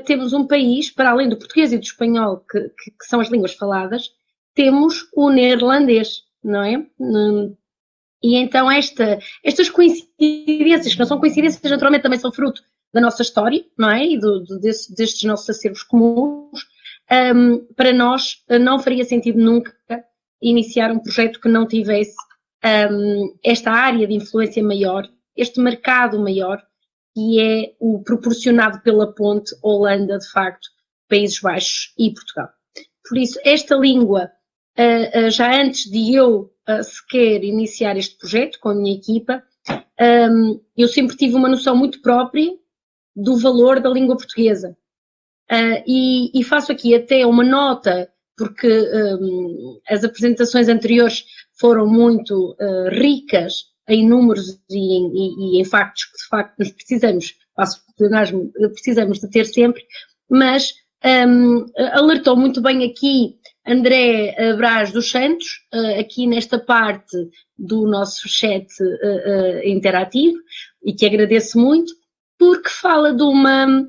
temos um país, para além do português e do espanhol, que são as línguas faladas, temos o neerlandês, não é? E então estas coincidências, que não são coincidências, naturalmente também são fruto da nossa história, não é? E destes nossos acervos comuns. Para nós não faria sentido nunca iniciar um projeto que não tivesse esta área de influência maior, este mercado maior, que é o proporcionado pela ponte Holanda, de facto, Países Baixos e Portugal. Por isso, esta língua, já antes de eu sequer iniciar este projeto com a minha equipa, eu sempre tive uma noção muito própria do valor da língua portuguesa. E faço aqui até uma nota, porque as apresentações anteriores foram muito ricas em números e em factos que de facto nos precisamos de ter sempre, mas alertou muito bem aqui André Braz dos Santos, aqui nesta parte do nosso chat interativo, e que agradeço muito, porque fala de uma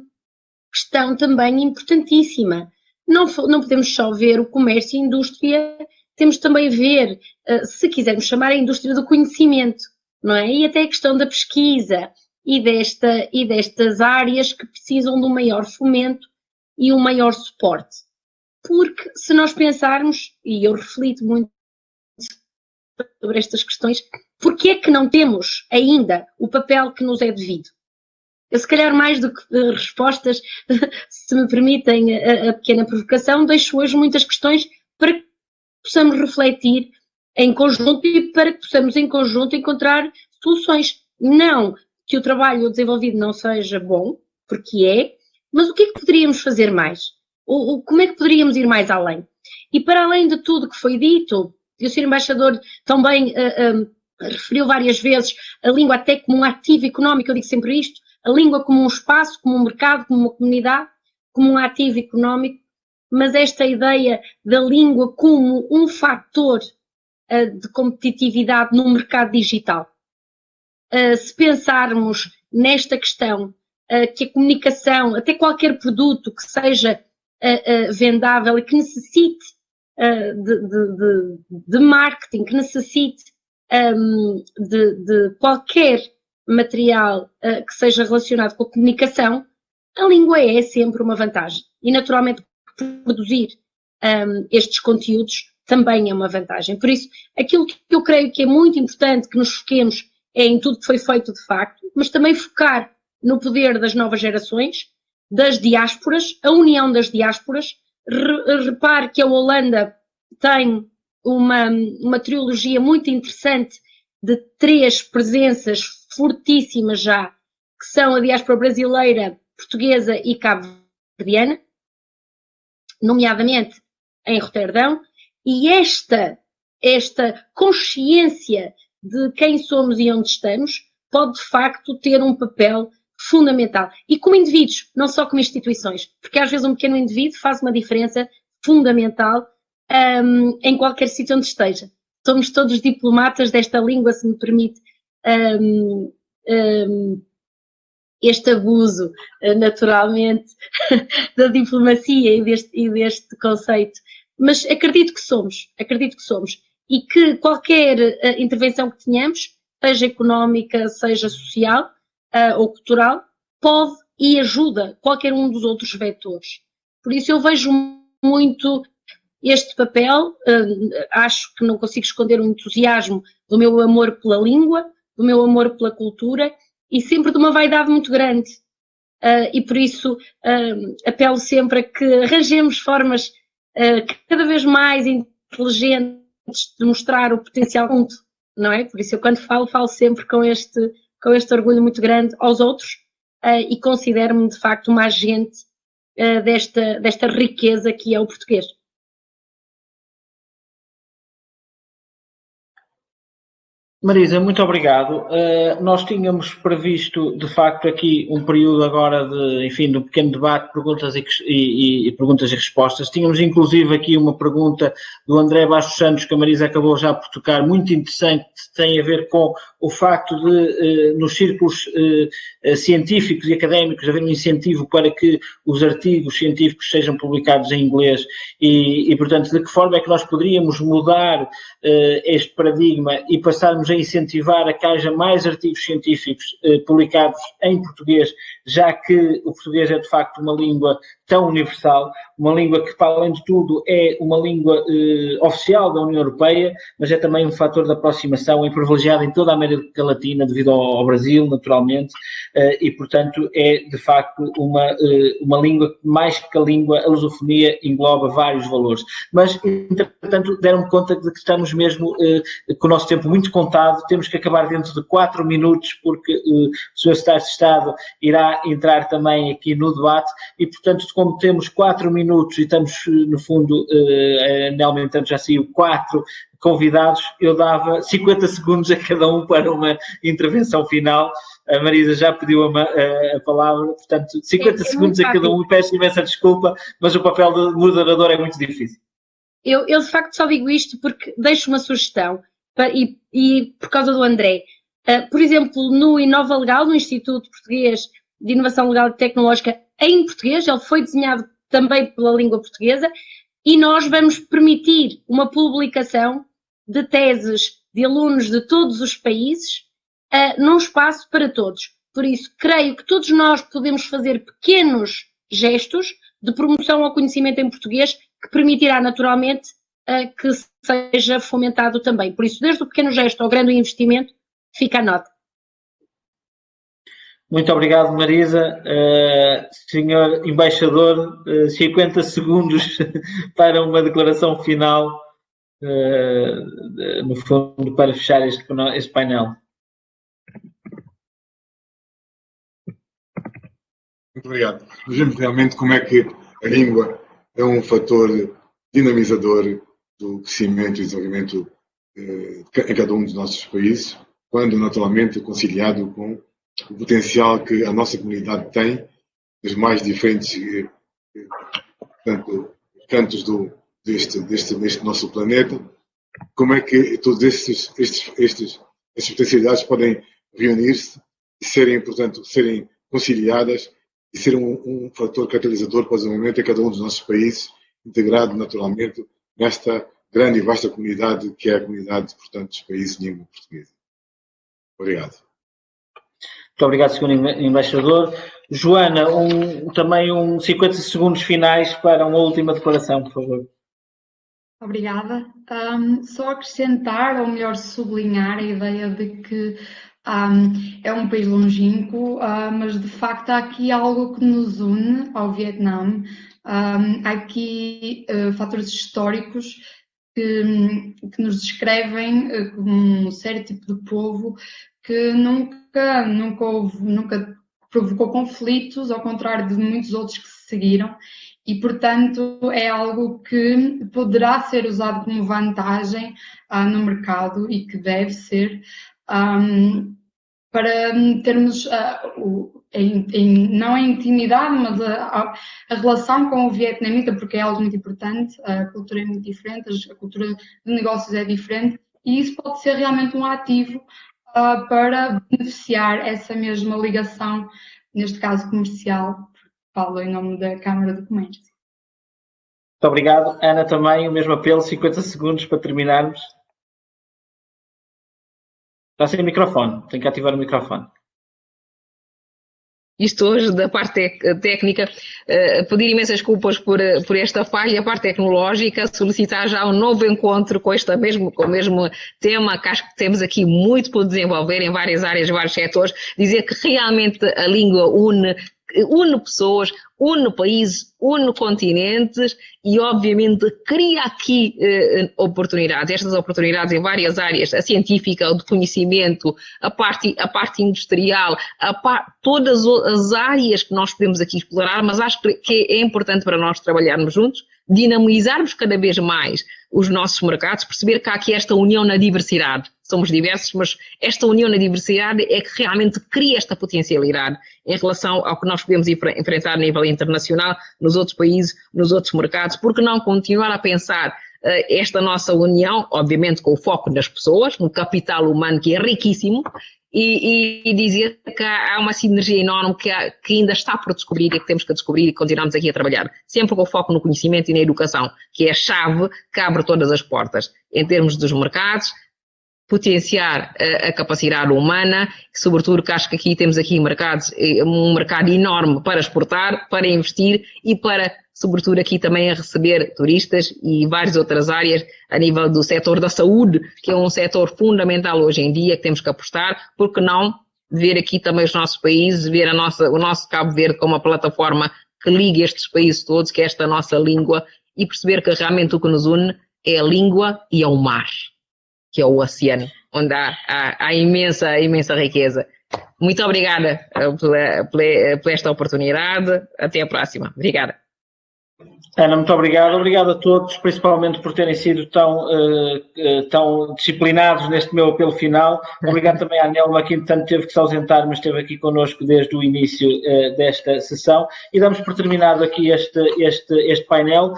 questão também importantíssima. Não podemos só ver o comércio e a indústria, temos também ver, se quisermos chamar, a indústria do conhecimento, não é? E até a questão da pesquisa e destas áreas que precisam de um maior fomento e um maior suporte. Porque se nós pensarmos, e eu reflito muito sobre estas questões, porque é que não temos ainda o papel que nos é devido? Eu, se calhar, mais do que respostas, se me permitem a pequena provocação, deixo hoje muitas questões para que possamos refletir em conjunto e para que possamos em conjunto encontrar soluções. Não que o trabalho desenvolvido não seja bom, porque é, mas o que é que poderíamos fazer mais? Como é que poderíamos ir mais além? E para além de tudo que foi dito, eu, Sr. Embaixador, também referiu várias vezes a língua até como um ativo económico, eu digo sempre isto, a língua como um espaço, como um mercado, como uma comunidade, como um ativo económico, mas esta ideia da língua como um fator de competitividade no mercado digital. Se pensarmos nesta questão, que a comunicação, até qualquer produto que seja vendável e que necessite de marketing, que necessite de qualquer material que seja relacionado com a comunicação, a língua é sempre uma vantagem. E, naturalmente, produzir estes conteúdos também é uma vantagem. Por isso, aquilo que eu creio que é muito importante que nos foquemos é em tudo que foi feito de facto, mas também focar no poder das novas gerações, das diásporas, a união das diásporas. Repare que a Holanda tem uma trilogia muito interessante de 3 presenças fortíssimas já, que são a diáspora brasileira, portuguesa e cabo-verdiana, nomeadamente em Roterdão, e esta consciência de quem somos e onde estamos pode de facto ter um papel fundamental. E como indivíduos, não só como instituições, porque às vezes um pequeno indivíduo faz uma diferença fundamental em qualquer sítio onde esteja. Somos todos diplomatas desta língua, se me permite este abuso, naturalmente, da diplomacia e deste conceito. Mas acredito que somos. E que qualquer intervenção que tenhamos, seja económica, seja social ou cultural, pode e ajuda qualquer um dos outros vetores. Por isso eu vejo muito este papel, acho que não consigo esconder o entusiasmo do meu amor pela língua, do meu amor pela cultura e sempre de uma vaidade muito grande. E por isso apelo sempre a que arranjemos formas cada vez mais inteligentes de mostrar o potencial junto, não é? Por isso eu quando falo sempre com este orgulho muito grande aos outros e considero-me de facto uma agente desta riqueza que é o português. Marisa, muito obrigado. Nós tínhamos previsto, de facto, aqui um período agora de um pequeno debate, perguntas e perguntas e respostas. Tínhamos, inclusive, aqui uma pergunta do André Bastos Santos, que a Marisa acabou já por tocar, muito interessante, tem a ver com o facto de, nos círculos científicos e académicos, haver um incentivo para que os artigos científicos sejam publicados em inglês e, portanto, de que forma é que nós poderíamos mudar este paradigma e passarmos a incentivar a que haja mais artigos científicos publicados em português, já que o português é de facto uma língua tão universal, uma língua que, para além de tudo, é uma língua oficial da União Europeia, mas é também um fator de aproximação, é privilegiada em toda a América Latina, devido ao Brasil, naturalmente, e, portanto, é, de facto, uma língua, mais que a língua, a lusofonia engloba vários valores. Mas, entretanto, deram-me conta de que estamos mesmo com o nosso tempo muito contado, temos que acabar dentro de 4 minutos, porque o Sr. Secretário de Estado irá entrar também aqui no debate, e, portanto, como temos 4 minutos e estamos, no fundo, aumentando, já saiu 4 convidados, eu dava 50 segundos a cada um para uma intervenção final. A Marisa já pediu a palavra, portanto, 50 segundos a cada um, peço imensa desculpa, mas o papel do moderador é muito difícil. Eu de facto só digo isto porque deixo uma sugestão, e por causa do André. Por exemplo, no Inova Legal, no Instituto Português de Inovação Legal e Tecnológica, em português, ele foi desenhado também pela língua portuguesa, e nós vamos permitir uma publicação de teses de alunos de todos os países num espaço para todos. Por isso, creio que todos nós podemos fazer pequenos gestos de promoção ao conhecimento em português que permitirá naturalmente que seja fomentado também. Por isso, desde o pequeno gesto ao grande investimento, fica a nota. Muito obrigado, Marisa. Senhor Embaixador, 50 segundos para uma declaração final, no fundo, para fechar este painel. Muito obrigado. Vejamos realmente como é que a língua é um fator dinamizador do crescimento e desenvolvimento em cada um dos nossos países, quando naturalmente conciliado com o potencial que a nossa comunidade tem, dos mais diferentes cantos deste nosso planeta. Como é que todas estas potencialidades podem reunir-se e serem, portanto, serem conciliadas e ser um fator catalisador para o desenvolvimento em cada um dos nossos países, integrado naturalmente nesta grande e vasta comunidade que é a comunidade, portanto, dos países de língua portuguesa. Obrigado. Muito obrigado, Sr. Embaixador. Joana, também 50 segundos finais para uma última declaração, por favor. Obrigada. Só acrescentar, ou melhor, sublinhar a ideia de que é um país longínquo, mas de facto há aqui algo que nos une ao Vietnã. Há aqui fatores históricos que nos descrevem como um certo tipo de povo que nunca provocou conflitos, ao contrário de muitos outros que se seguiram, e, portanto, é algo que poderá ser usado como vantagem no mercado e que deve ser para termos não a intimidade, mas a relação com o vietnamita, porque é algo muito importante, a cultura é muito diferente, a cultura de negócios é diferente, e isso pode ser realmente um ativo para beneficiar essa mesma ligação, neste caso comercial. Falo em nome da Câmara de Comércio. Muito obrigado. Ana, também o mesmo apelo, 50 segundos para terminarmos. Está sem microfone, tem que ativar o microfone. Isto hoje, da parte técnica, pedir imensas desculpas por esta falha, a parte tecnológica, solicitar já um novo encontro com o mesmo tema, que acho que temos aqui muito por desenvolver em várias áreas, vários setores, dizer que realmente a língua une pessoas, une países, une continentes e, obviamente, cria aqui oportunidades. Estas oportunidades em várias áreas, a científica, o de conhecimento, a parte industrial, todas as áreas que nós podemos aqui explorar, mas acho que é importante para nós trabalharmos juntos, dinamizarmos cada vez mais os nossos mercados, perceber que há aqui esta união na diversidade. Somos diversos, mas esta união na diversidade é que realmente cria esta potencialidade em relação ao que nós podemos enfrentar a nível internacional, nos outros países, nos outros mercados. Porque não continuar a pensar esta nossa união, obviamente com o foco nas pessoas, no capital humano que é riquíssimo, e dizer que há uma sinergia enorme que ainda está por descobrir e que temos que descobrir e continuamos aqui a trabalhar. Sempre com o foco no conhecimento e na educação, que é a chave que abre todas as portas. Em termos dos mercados, potenciar a capacidade humana, sobretudo que acho que aqui temos aqui um mercado enorme para exportar, para investir e para, sobretudo aqui também a receber turistas e várias outras áreas a nível do setor da saúde, que é um setor fundamental hoje em dia que temos que apostar, porque não ver aqui também os nossos países, ver o nosso Cabo Verde como uma plataforma que liga estes países todos, que é esta nossa língua, e perceber que realmente o que nos une é a língua e é o mar, que é o oceano, onde há imensa riqueza. Muito obrigada por esta oportunidade. Até a próxima. Obrigada. Ana, muito obrigado. Obrigado a todos, principalmente por terem sido tão disciplinados neste meu apelo final. Obrigado também à Nelma, que entretanto teve que se ausentar, mas esteve aqui connosco desde o início desta sessão. E damos por terminado aqui este painel.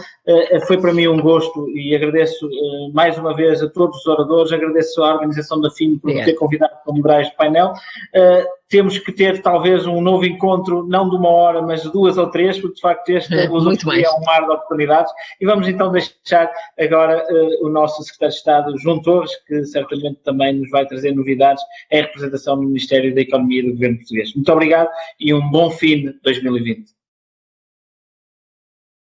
Foi para mim um gosto e agradeço mais uma vez a todos os oradores, agradeço à organização da FIN por me ter convidado para moderar este painel. Temos que ter talvez um novo encontro, não de 1 hora, mas de 2 ou 3, porque de facto este é um mar de oportunidades. E vamos então deixar agora o nosso Secretário de Estado, João Torres, que certamente também nos vai trazer novidades em representação do Ministério da Economia do Governo Português. Muito obrigado e um bom fim de 2020.